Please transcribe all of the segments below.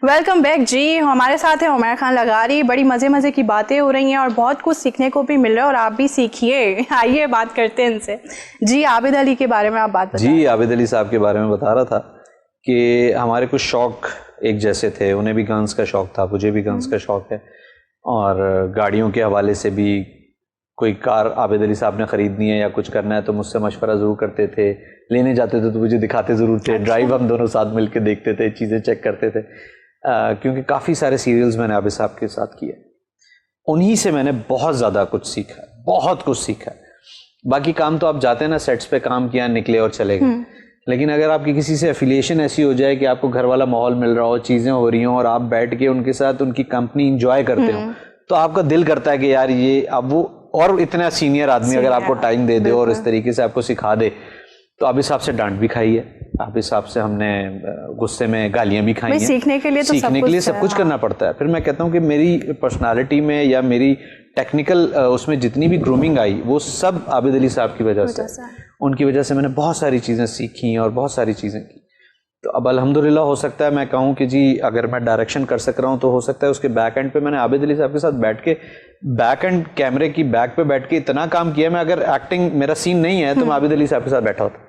Welcome back जी। हमारे साथ है उमैर खान लगारी। बड़ी मज़े की बातें हो रही हैं और बहुत कुछ सीखने को भी मिल रहा है और आप भी सीखिए। आइए बात करते हैं इनसे। जी आबिद अली के बारे में आप बात बताएं। जी आबिद अली साहब के बारे में बता रहा था कि हमारे कुछ शौक एक जैसे थे। उन्हें भी गन्स का शौक था, मुझे भी गन्स का शौक है और गाड़ियों के हवाले से भी कोई कार आबिद अली साहब ने ख़रीदनी है या कुछ करना है तो मुझसे मशवरा ज़रूर करते थे। लेने जाते थे तो मुझे दिखाते ज़रूर थे। ड्राइव हम दोनों साथ मिल के देखते थे, चीज़ें चेक करते थे। क्योंकि काफ़ी सारे सीरियल्स मैंने आबिद साहब के साथ किए। उन्हीं से मैंने बहुत ज़्यादा कुछ सीखा, बहुत कुछ सीखा। बाकी काम तो आप जाते हैं ना, सेट्स पे काम किया, निकले और चले गए। लेकिन अगर आपकी किसी से एफिलिएशन ऐसी हो जाए कि आपको घर वाला माहौल मिल रहा हो, चीज़ें हो रही हों और आप बैठ के उनके साथ उनकी कंपनी इंजॉय करते हो, तो आपका दिल करता है कि यार ये अब वो और इतना सीनियर आदमी अगर आपको टाइम दे दे और इस तरीके से आपको सिखा दे। तो आबिद साहब से डांट भी खाई है, आबिद साहब से हमने गुस्से में गालियां भी खाई हैं। सीखने के लिए तो सब कुछ करना पड़ता है। फिर मैं कहता हूँ कि मेरी पर्सनालिटी में या मेरी टेक्निकल उसमें जितनी भी ग्रूमिंग आई वो सब आबिद अली साहब की वजह से। उनकी वजह से मैंने बहुत सारी चीज़ें सीखी और बहुत सारी चीज़ें की। तो अब अल्हम्दुलिल्लाह हो सकता है मैं कहूँ कि जी अगर मैं डायरेक्शन कर सक रहा हूँ तो हो सकता है उसके बैक एंड पे मैंने आबिद अली साहब के साथ बैठ के बैक एंड कैमरे की बैक पे बैठ के इतना काम किया। मैं अगर एक्टिंग मेरा सीन नहीं है तो मैं आबिद अली साहब के साथ बैठा होता,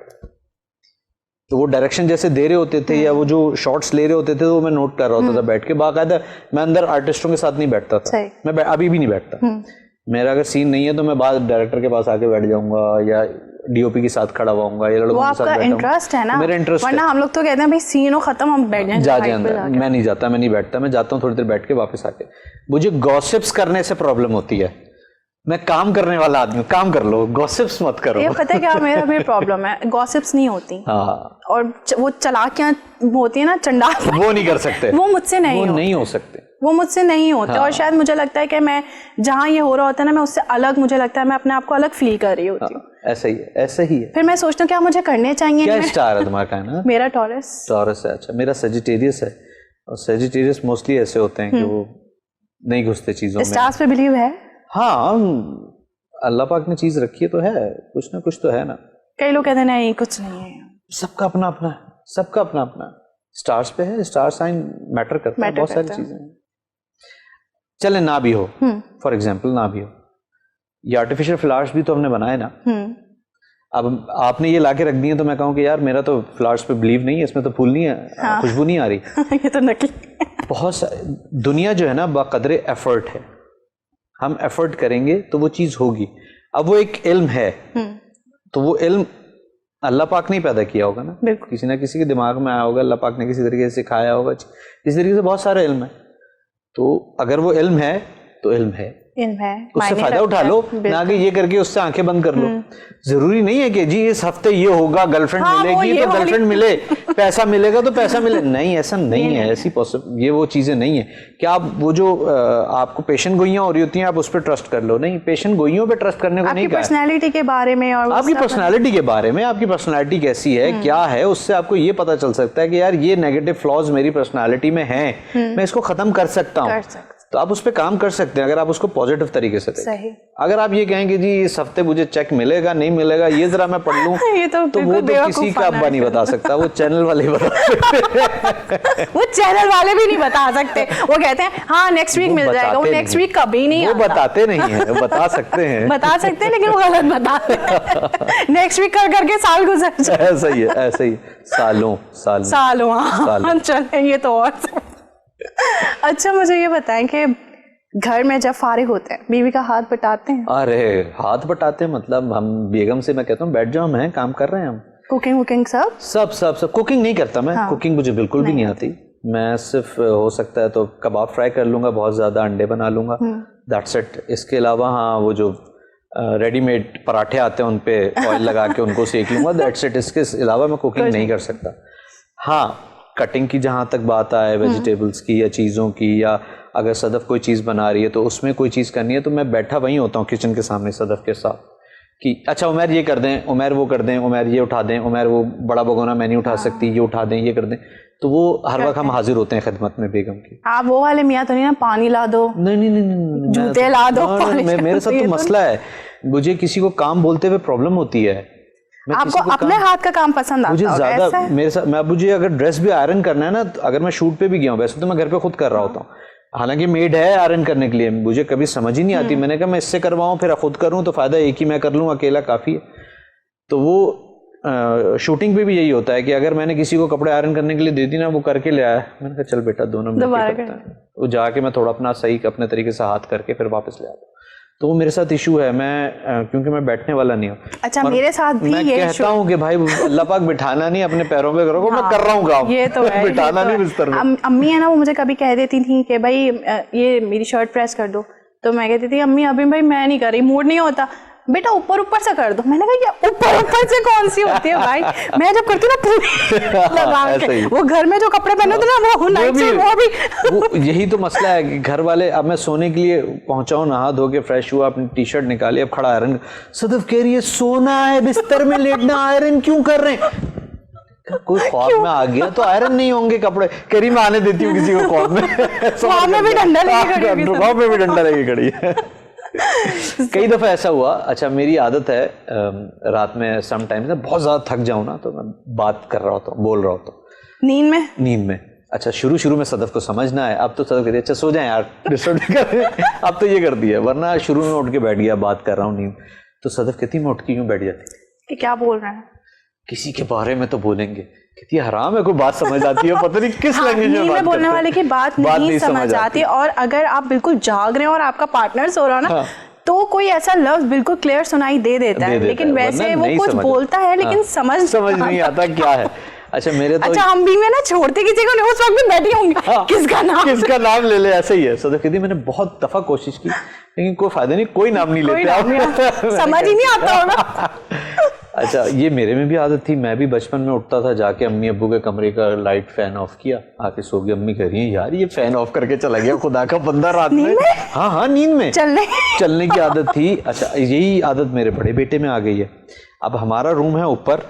तो वो डायरेक्शन जैसे दे रहे होते थे या वो जो शॉट्स ले रहे होते थे तो वो मैं नोट कर रहा होता था बैठ के। बाकायदा मैं अंदर आर्टिस्टों के साथ नहीं बैठता था, मैं अभी भी नहीं बैठता। मेरा अगर सीन नहीं है तो मैं बाद डायरेक्टर के पास आके बैठ जाऊंगा या डीओपी के साथ खड़ा हुआऊंगा या लड़कों के साथ बैठूंगा। इंटरेस्ट है ना, मेरा इंटरेस्ट है। वरना हम लोग तो कहते हैं भाई सीन हो खत्म हम बैठ जाएं। जाए अंदर मैं नहीं जाता, मैं नहीं बैठता। मैं जाता हूँ थोड़ी देर बैठ के वापस आके। मुझे गॉसिप्स करने से प्रॉब्लम होती है। मैं काम करने वाला आदमी हूँ, काम कर लो, गॉसिप्स मत करो। ये पता है क्या मेरा भी प्रॉब्लम है, गॉसिप्स नहीं होती। हाँ। और वो चालाकियां होती है ना, चंडाल, वो नहीं कर सकते, वो मुझसे नहीं हो सकते, वो मुझसे नहीं होते। और शायद मुझे लगता है कि मैं जहाँ ये हो रहा होता है ना, मैं उससे अलग, मुझे लगता है मैं अपने आप को अलग फील कर रही होती हूँ। ऐसा ही है। फिर मैं सोचती हूँ क्या मुझे करने चाहिए। क्या स्टार है तुम्हारा? है ना मेरा टॉरस है। अच्छा, मेरा सजिटेरियस है और सजिटेरियस मोस्टली ऐसे होते हैं कि वो नहीं घुसते चीजों में। स्टार्स पे बिलीव है? हाँ, अल्लाह पाक ने चीज रखी है तो है, कुछ ना कुछ तो है ना। कई लोग कहते हैं नहीं कुछ नहीं है। सबका अपना अपना है, सबका अपना अपना। स्टार्स पे है, स्टार साइन मैटर करता है, बहुत सारी चीजें हैं। चले ना भी हो, फॉर एग्जाम्पल ना भी हो, ये आर्टिफिशियल फ्लावर्स भी तो हमने बनाए ना। अब आपने ये लाके रख दिए तो मैं कहूँ कि यार मेरा तो फ्लावर्स पे बिलीव नहीं है, इसमें तो फूल नहीं है, खुशबू नहीं आ रही। ये तो नकली। बहुत दुनिया जो है ना बाकदरे एफर्ट है। हम एफर्ट करेंगे तो वो चीज होगी। अब वो एक इल्म है, तो वो इल्म अल्लाह पाक ने पैदा किया होगा ना, किसी ना किसी के दिमाग में आया होगा, अल्लाह पाक ने किसी तरीके से सिखाया होगा। इस तरीके से बहुत सारा इल्म है। तो अगर वो इल्म है तो इल्म है, उससे फायदा उठा लो, ना कि ये करके उससे आंखें बंद कर लो। जरूरी नहीं है कि जी इस हफ्ते ये होगा, गर्लफ्रेंड मिलेगी तो गर्लफ्रेंड मिले, पैसा मिलेगा तो पैसा मिले। नहीं, ऐसा नहीं है, ऐसी पॉसिबल ये वो चीजें नहीं है कि आप वो जो आपको पेशेंट गोइयां हो रही होती हैं आप उस पर ट्रस्ट कर लो। नहीं, पेशेंट गोइयों पे ट्रस्ट करने को नहीं कहा। पर्सनैलिटी के बारे में और आपकी पर्सनैलिटी के बारे में, आपकी पर्सनैलिटी कैसी है, क्या है, उससे आपको ये पता चल सकता है कि यार ये नेगेटिव फ्लॉज मेरी पर्सनैलिटी में है, मैं इसको खत्म कर सकता हूँ। तो आप उस पर काम कर सकते हैं अगर आप उसको पॉजिटिव तरीके से देखें। अगर आप ये कहेंगे जी इस हफ्ते मुझे चेक मिलेगा नहीं मिलेगा, ये जरा मैं पढ़ लूं, तो वो तो किसी का अब्बा नहीं बता सकता, वो चैनल वाले ही बता सकते। वो चैनल वाले भी नहीं बता सकते। वो कहते हैं हाँ नेक्स्ट वीक मिल जाएगा, वो नेक्स्ट वीक कभी नहीं आता। वो बताते नहीं है, वो बता सकते हैं लेकिन वो गलत बताते हैं। नेक्स्ट वीक कर करके साल गुजर जाए। ऐसा ही सालों। चलें, ये तो और। अच्छा मुझे ये बताएं कि घर में जब फारिग होते हैं बीवी का हाथ बटाते हैं? अरे हाथ बटाते हैं मतलब हम बेगम से मैं कहता हूँ बैठ जाओ, हम काम कर रहे हैं। हम कुकिंग सब कुकिंग नहीं करता मैं। कुकिंग मुझे बिल्कुल भी नहीं आती। मैं सिर्फ हो सकता है तो कबाब फ्राई कर लूंगा, बहुत ज्यादा अंडे बना लूंगा, दैट्स इट। इसके अलावा हाँ वो जो रेडीमेड पराठे आते हैं उन पे ऑयल लगा के उनको सेक लूंगा, दैट्स इट। इसके अलावा मैं कुकिंग नहीं कर सकता। हाँ, कटिंग की जहाँ तक बात आए, वेजिटेबल्स की या चीज़ों की, या अगर सदफ कोई चीज़ बना रही है तो उसमें कोई चीज़ करनी है तो मैं बैठा वहीं होता हूँ किचन के सामने सदफ के साथ कि अच्छा उमर ये कर दें, उमर वो कर दें, उमर ये उठा दें, उमर वो बड़ा भगोना मैं नहीं उठा सकती, ये उठा दें, ये कर दें। तो वो हर वक्त हम हाजिर होते हैं खिदमत में बेगम की। आप वो वाले मियाँ तो नहीं ना, पानी ला दो, नहीं, जूते ला दो। मेरे साथ तो मसला है, मुझे किसी को काम बोलते हुए प्रॉब्लम होती है। मैं किसी आपको को अपने हाथ का काम पसंद मुझे आता होगा, ज्यादा ऐसा है? मेरे साथ मुझे अगर ड्रेस भी आयरन करना है ना, तो अगर मैं शूट पे भी गया हूँ, वैसे तो मैं घर पे खुद कर रहा होता हूँ, हालांकि मेड है आयरन करने के लिए, मुझे कभी समझ ही नहीं आती। मैंने कहा मैं इससे करवाऊँ फिर खुद करूँ तो फायदा एक ही मैं कर लूँ, अकेला काफी है। तो वो शूटिंग पे भी यही होता है कि अगर मैंने किसी को कपड़े आयरन करने के लिए दे दी ना, वो करके ले आया, मैंने कहा चल बेटा दोनों दोबारा मिलकर करते हैं, वो जाके मैं थोड़ा अपना सही अपने तरीके से हाथ करके फिर वापस ले आता हूँ। तो वो मेरे साथ इशू है, मैं क्योंकि मैं बैठने वाला नहीं हूँ। अच्छा, और मेरे साथ भी मैं ये कहता हूँ कि भाई अल्लाह पाक बिठाना नहीं, अपने पैरों पे करो, मैं कर रहा हूँ काम, ये तो है, बिठाना नहीं बिस्तर में। अम्मी है ना, वो मुझे कभी कह देती थी कि भाई ये मेरी शर्ट प्रेस कर दो, तो मैं कहती थी अम्मी अभी भाई मैं नहीं कर रही, मूड नहीं होता, बेटा ऊपर ऊपर से कर दो। मैंने कहा ये ऊपर ऊपर से कौन सी होती है भाई, मैं जब करती हूँ ना पूरी लगा के, वो घर में जो कपड़े पहने होते ना वो नाइट से वो भी यही तो मसला है कि घर वाले, अब मैं सोने के लिए पहुंचाऊं, नहा धो के फ्रेश हुआ, अपनी टी शर्ट निकाली, अब खड़ा आयरन, सदफ कह रही है सोना है बिस्तर में लेटना, आयरन क्यों कर रहे हैं? कोई ख्वाब में आ गया तो आयरन नहीं होंगे कपड़े, कह रही मैं आने देती हूँ किसी को ख्वाब में, ख्वाब में भी डंडा लेके खड़ी है, ख्वाब में भी डंडा लेके खड़ी है। कई दफा ऐसा हुआ, अच्छा मेरी आदत है रात में समटाइम्स ना बहुत ज्यादा थक जाऊं ना, तो मैं बात कर रहा होता हूँ, बोल रहा होता हूँ नींद में। अच्छा शुरू में सदफ को समझ ना आए, अब तो सदफ कहती है अच्छा सो जाए यार, डिस्टर्ब नहीं कर रहे, अब तो ये कर दिया, वरना शुरू में उठ के बैठ गया बात कर रहा हूँ नींद, तो सदफ कहती मैं उठ के यूं बैठ जाती कि क्या बोल रहे हैं, किसी के बारे में तो बोलेंगे, कहती है हराम है, कोई बात समझ आती है, पता नहीं किस लैंग्वेज नींद में बोलने वाले की बात नहीं समझ आती, और अगर आप बिल्कुल जाग रहे हो और आपका पार्टनर सो रहा हो ना, तो कोई ऐसा लफ्ज बिल्कुल क्लियर सुनाई दे देता है, लेकिन वैसे वो कुछ बोलता है लेकिन समझ नहीं आता क्या है। अच्छा मेरे तो अच्छा हम भी में ना छोड़ते किसी को नहीं, उस वक्त भी बैठी होंगी किसका नाम ले ले, ऐसे ही है। सदफ कहती मैंने बहुत दफा कोशिश की लेकिन कोई फायदा नहीं, कोई नाम नहीं लेते, समझ ही नहीं आता होगा। अच्छा ये मेरे में भी आदत थी, मैं भी बचपन में उठता था, जाके अम्मी अब्बू के कमरे का लाइट फैन ऑफ किया, आके सो गई। अम्मी कह रही है यार ये फैन ऑफ करके चला गया खुदा का बंदा रात में। हाँ नींद में चलने की आदत थी। अच्छा यही आदत मेरे बड़े बेटे में आ गई है। अब हमारा रूम है ऊपर,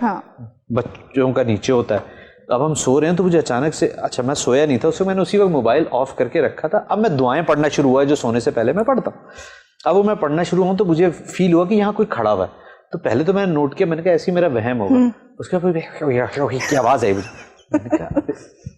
बच्चों का नीचे होता है। अब हम सो रहे हैं तो मुझे अचानक से, अच्छा मैं सोया नहीं था उससे, मैंने उसी वक्त मोबाइल ऑफ करके रखा था। अब मैं दुआएं पढ़ना शुरू हुआ जो सोने से पहले मैं पढ़ता हूँ। अब वो मैं पढ़ना शुरू हुआ तो मुझे फील हुआ कि यहाँ कोई खड़ा हुआ है। तो पहले तो मैंने नोट किया, मैंने कहा ऐसी मेरा वहम होगा। उसके बाद की आवाज आई मुझे,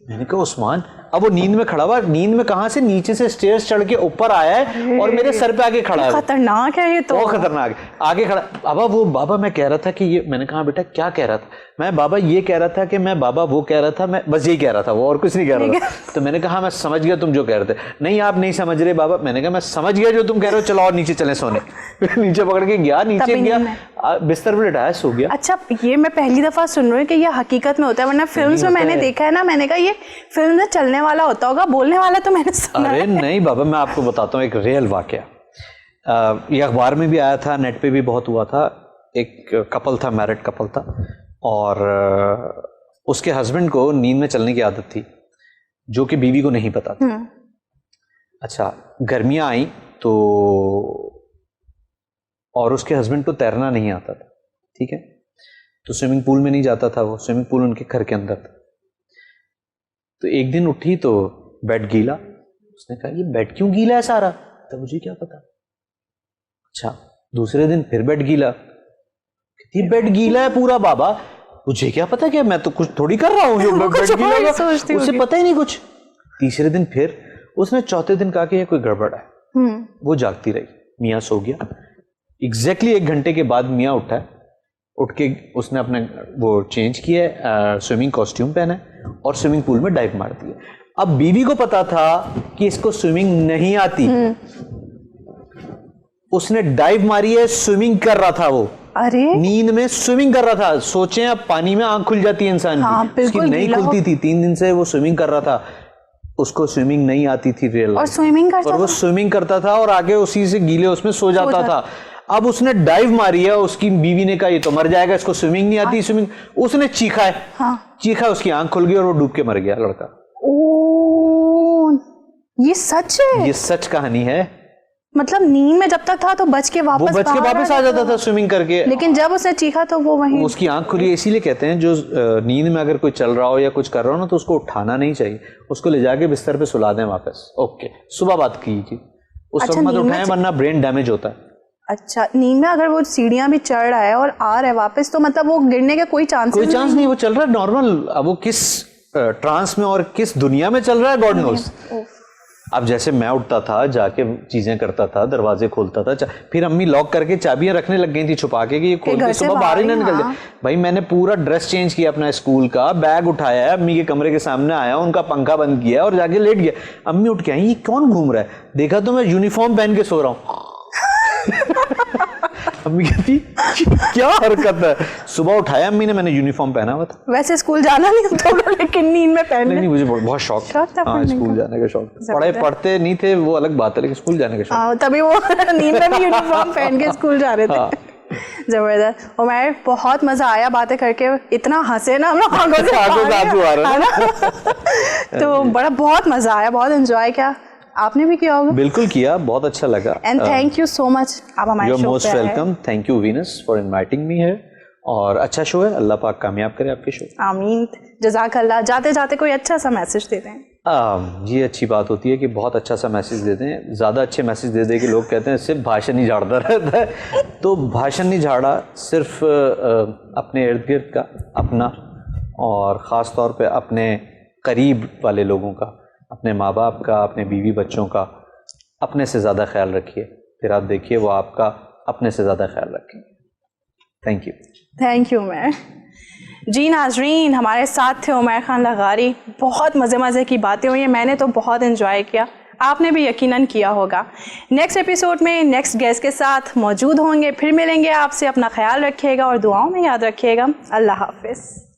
मैंने कहा उस्मान। अब वो नींद में खड़ा हुआ, नींद में कहाँ से, नीचे से स्टेयर्स चढ़ के ऊपर आया है और मेरे सर पे आके खड़ा है। खतरनाक है ये तो, बहुत खतरनाक है। आगे खड़ा, बाबा वो बाबा मैं कह रहा था कि ये, मैंने कहा बेटा क्या कह रहा था? मैं बाबा ये कह रहा था कि मैं बाबा वो कह रहा था, मैं बस यही कह रहा था, वो और कुछ नहीं कह रहा था। तो मैंने कहा मैं समझ गया तुम जो कह रहे थे। नहीं आप नहीं समझ रहे बाबा। मैंने कहा मैं समझ गया जो तुम कह रहे हो, चलो और नीचे चले सोने। नीचे पकड़ के गया, नीचे गया, बिस्तर पे लेटाया, सो गया। अच्छा ये मैं पहली दफा सुन रही हूँ कि ये हकीकत में होता है, वरना फिल्म्स में मैंने देखा है ना, मैंने कहा ये फिल्म में चलने वाला होता होगा, बोलने वाला तो मैंने सुना है। अरे नहीं बाबा, मैं आपको बताता हूँ एक रियल वाकया। ये अखबार में भी आया था, नेट पे भी बहुत हुआ था। एक कपल था, मैरिड कपल था, और उसके हस्बैंड को नींद में चलने की आदत थी जो कि बीवी को नहीं पता था। अच्छा गर्मियां आई तो, और उसके हस्बैंड को तैरना नहीं आता था, ठीक है, तो स्विमिंग पूल में नहीं जाता था वो, स्विमिंग पूल उनके घर के अंदर था। तो एक दिन उठी तो बेड गीला। उसने कहा ये बेड क्यों गीला है सारा? तो मुझे क्या पता। अच्छा दूसरे दिन फिर बेड गीला। कहती बेड गीला है पूरा बाबा। मुझे क्या पता, क्या मैं तो कुछ थोड़ी कर रहा हूँ जो बेड गीला, उसे पता ही नहीं कुछ। तीसरे दिन फिर उसने, चौथे दिन कहा कि ये कोई गड़बड़ है। वो जागती रही, मियाँ सो गया। एग्जैक्टली 1 घंटे के बाद मियाँ उठा है, उठ के उसने अपने वो चेंज किया, स्विमिंग कॉस्ट्यूम पहना और स्विमिंग पूल में डाइव मार दिया। अब बीवी को पता था कि इसको स्विमिंग नहीं आती, उसने डाइव मारी है, स्विमिंग कर रहा था वो। अरे नींद में स्विमिंग कर रहा था। सोचें अब पानी में आंख खुल जाती है इंसान की, उसकी नहीं खुलती थी। 3 दिन से वो स्विमिंग कर रहा था, उसको स्विमिंग नहीं आती थी रियल, और स्विमिंग करता था, और वो स्विमिंग करता था और आगे उसी से गीले उसमें सो जाता था। अब उसने डाइव मारी है, उसकी बीवी ने कहा ये तो मर जाएगा, इसको स्विमिंग नहीं आती। स्विमिंग उसने चीखा है, चीखा, उसकी आंख खुल गई और वो डूब के मर गया लड़का। ओ ये सच है? ये सच कहानी है। मतलब नींद में जब तक था तो बच के वापस आ जाता था स्विमिंग करके, लेकिन जब उसने चीखा तो वो वहीं, उसकी आंख खुली। इसीलिए कहते हैं जो नींद में अगर कोई चल रहा हो या कुछ कर रहा हो ना, तो उसको उठाना नहीं चाहिए, उसको ले जाके बिस्तर पे सुला दें वापस। ओके सुबह बात कीजिए, उस वक्त मत उठाएं वरना ब्रेन डैमेज होता है। अच्छा, नींद में अगर वो सीढ़ियां भी चढ़ रहा है और आ रहा है वापस, तो मतलब वो गिरने के कोई चांस नहीं, वो चल रहा है नॉर्मल। अब वो किस ट्रांस में और किस दुनिया में चल रहा है गॉड नोस। अब जैसे मैं उठता था, जाके चीजें करता था, दरवाजे खोलता था, फिर अम्मी लॉक करके चाबियां रखने लग गई थी छुपा के कि ये खोल के सुबह बाहर ही ना निकल जाए। भाई मैंने पूरा ड्रेस चेंज किया अपना स्कूल का, बैग उठाया है, अम्मी के कमरे के सामने आया, उनका पंखा बंद किया और जाके लेट गया। अम्मी उठ के आई, ये कौन घूम रहा है? देखा तो मैं यूनिफॉर्म पहन के सो रहा हूँ। अम्मी कहती क्या हरकत है? सुबह उठाया अम्मी ने, मैंने यूनिफॉर्म पहना हुआ था। वैसे स्कूल जाना नहीं होता लेकिन नींद में पहन नहीं, मुझे बहुत शौक था स्कूल जाने का। शौक पढ़ते नहीं थे वो अलग बात है, लेकिन स्कूल जाने का शौक, तभी वो नींद में भी यूनिफॉर्म पहन के स्कूल जा रहे थे। जबरदस्त उमैर, बहुत मजा आया बातें करके, इतना हंसे ना हम लोग, आंखों से आंसू आ रहे हैं। तो बड़ा बहुत मजा आया, बहुत एंजॉय किया। आपने भी किया होगा? बिल्कुल किया, बहुत अच्छा लगा। And thank you so much, आप हमारे शो पे आए। You are most welcome. Thank you Venus for inviting me here. और अच्छा शो है, अल्लाह पाक कामयाब करे आपके शो। आमीन, जज़ाकल्लाह। जाते जाते कोई अच्छा सा मैसेज दे दें। ये अच्छी बात होती है कि बहुत अच्छा सा मैसेज दे दें। ज़्यादा अच्छे मैसेज दे दे कि लोग कहते हैं सिर्फ भाषण ही झाड़ता रहता है। तो भाषण नहीं झाड़ा, सिर्फ अपने इर्द गिर्द का, अपना, और ख़ास तौर पे अपने करीब वाले लोगों का, अपने माँ बाप का, अपने बीवी बच्चों का अपने से ज़्यादा ख्याल रखिए, फिर आप देखिए वो आपका अपने से ज़्यादा ख्याल रखेंगे। Thank you. Thank you Umair ji. नाजरीन, हमारे साथ थे उमैर खान लगारी। बहुत मज़े की बातें हुई हैं, मैंने तो बहुत इन्जॉय किया, आपने भी यकीनन किया होगा। नेक्स्ट एपिसोड में नेक्स्ट गेस्ट के साथ मौजूद होंगे, फिर मिलेंगे आपसे। अपना ख्याल रखिएगा और दुआओं में याद रखिएगा। अल्लाह हाफिज़।